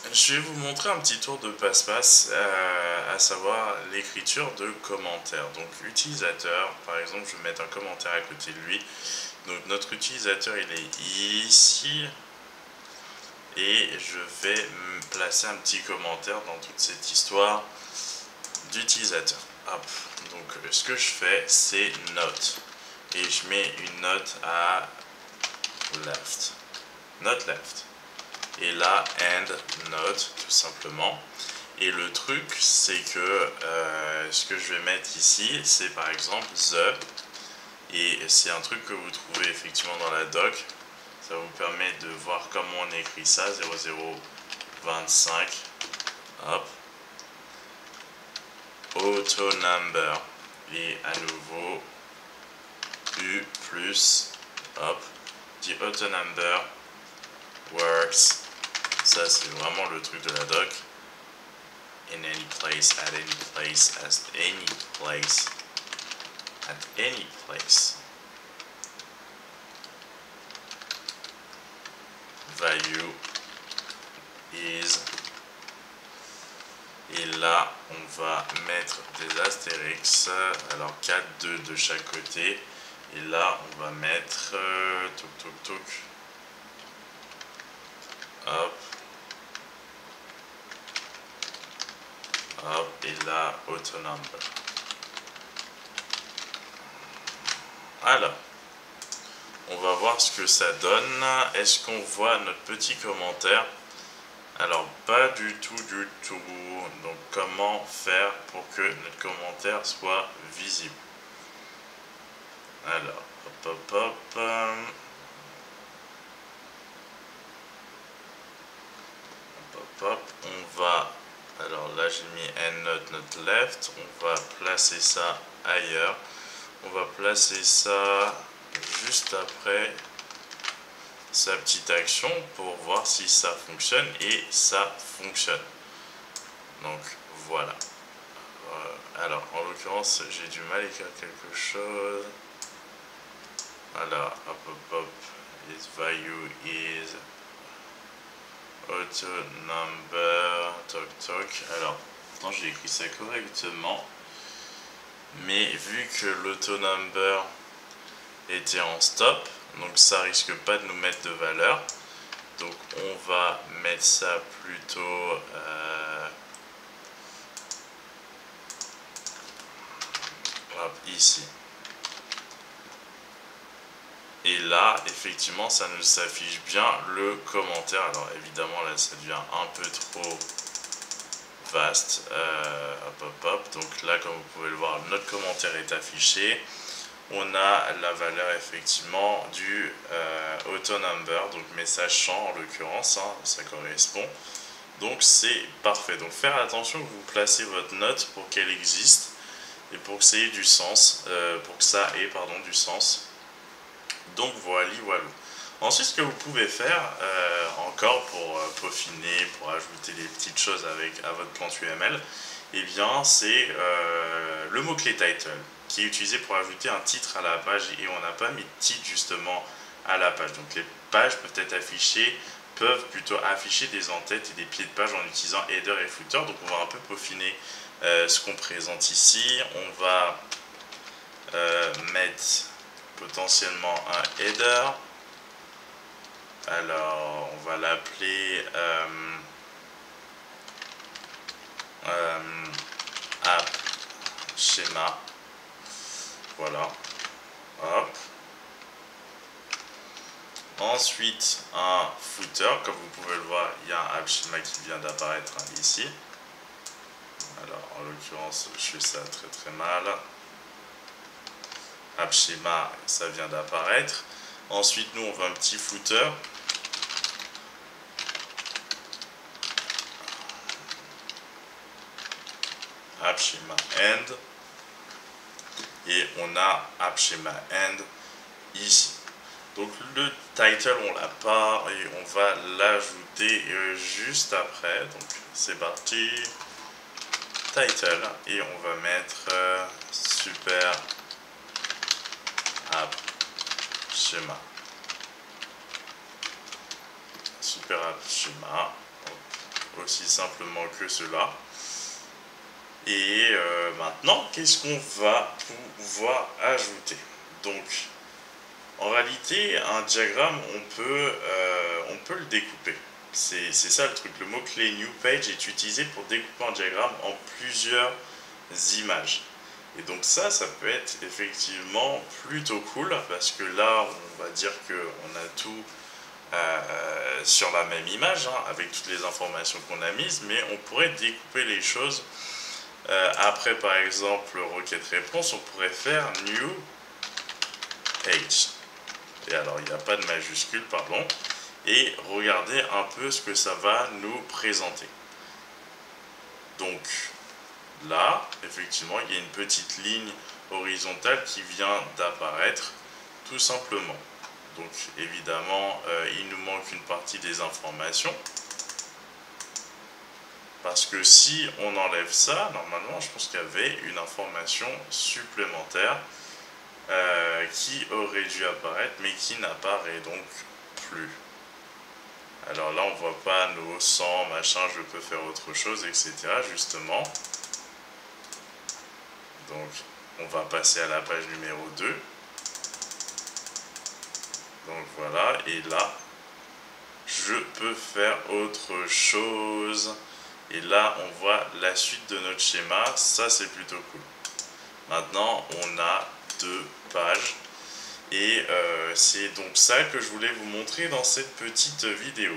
Je vais vous montrer un petit tour de passe-passe, à savoir l'écriture de commentaires. Donc utilisateur, par exemple, je vais mettre un commentaire à côté de lui. Donc notre utilisateur, il est ici. Et je vais placer un petit commentaire dans toute cette histoire d'utilisateur. Hop. Donc ce que je fais, c'est note. Et je mets une note à left. Note left. Et là, end note, tout simplement. Et le truc, c'est que ce que je vais mettre ici, c'est par exemple the. Et c'est un truc que vous trouvez effectivement dans la doc. Ça vous permet de voir comment on écrit ça, 0025. Hop. Auto number. Et à nouveau, U plus. Hop. The auto number works. Ça, c'est vraiment le truc de la doc. In any place, at any place, at any place, at any place. Value is. Et là, on va mettre des astérix. Alors 4, 2 de chaque côté. Et là, on va mettre toc toc toc. Hop. Hop. Et là, auto number. Alors, on va voir ce que ça donne. Est-ce qu'on voit notre petit commentaire? Alors, pas du tout, du tout. Donc, comment faire pour que notre commentaire soit visible? Alors, hop, hop, hop. Hop, hop. On va... Alors là, j'ai mis endnote, note left. On va placer ça ailleurs. On va placer ça juste après sa petite action pour voir si ça fonctionne, et ça fonctionne. Donc voilà. Alors en l'occurrence, j'ai du mal à écrire quelque chose. Alors hop hop hop, its value is auto number toc toc. Alors pourtant j'ai écrit ça correctement, mais vu que l'auto number était en stop, donc ça risque pas de nous mettre de valeur. Donc on va mettre ça plutôt hop, ici. Et là, effectivement, ça nous affiche bien le commentaire. Alors évidemment, là, ça devient un peu trop vaste. Hop, hop, hop. Donc là, comme vous pouvez le voir, notre commentaire est affiché. On a la valeur effectivement du auto number, donc message 100 en l'occurrence, hein, ça correspond. Donc c'est parfait. Donc faire attention que vous placez votre note pour qu'elle existe et pour que ça ait du sens, du sens. Donc voilà. Ensuite, ce que vous pouvez faire encore pour peaufiner, pour ajouter des petites choses à votre plan UML, eh bien c'est le mot-clé title, qui est utilisé pour ajouter un titre à la page, et on n'a pas mis de titre justement à la page. Donc les pages peuvent plutôt afficher des en-têtes et des pieds de page en utilisant header et footer. Donc on va un peu peaufiner ce qu'on présente ici. On va mettre potentiellement un header. Alors on va l'appeler app schéma. Voilà. Hop. Ensuite, un footer. Comme vous pouvez le voir, il y a un app schéma qui vient d'apparaître ici. Alors, en l'occurrence, je fais ça très très mal. App schéma, ça vient d'apparaître. Ensuite, nous, on veut un petit footer. App schéma end. Et on a app schéma end ici. Donc le title on l'a pas et on va l'ajouter juste après. Donc c'est parti. Title, et on va mettre super app schéma. Super app schéma. aussi simplement que cela. Et maintenant, qu'est-ce qu'on va pouvoir ajouter? Donc, en réalité, un diagramme, on peut le découper. C'est ça le truc. Le mot-clé New Page est utilisé pour découper un diagramme en plusieurs images. Et donc ça peut être effectivement plutôt cool, parce que là, on va dire qu'on a tout sur la même image, hein, avec toutes les informations qu'on a mises, mais on pourrait découper les choses. Après, par exemple, requête-réponse, on pourrait faire New Page. Et alors, il n'y a pas de majuscule, pardon. Et regardez un peu ce que ça va nous présenter. Donc, là, effectivement, il y a une petite ligne horizontale qui vient d'apparaître, tout simplement. Donc, évidemment, il nous manque une partie des informations. Parce que si on enlève ça, normalement, je pense qu'il y avait une information supplémentaire qui aurait dû apparaître, mais qui n'apparaît donc plus. Alors là, on voit pas nos 100, machin, je peux faire autre chose, etc. justement. Donc, on va passer à la page numéro 2. Donc voilà, et là, je peux faire autre chose. Et là, on voit la suite de notre schéma. Ça, c'est plutôt cool. Maintenant, on a 2 pages. Et c'est donc ça que je voulais vous montrer dans cette petite vidéo.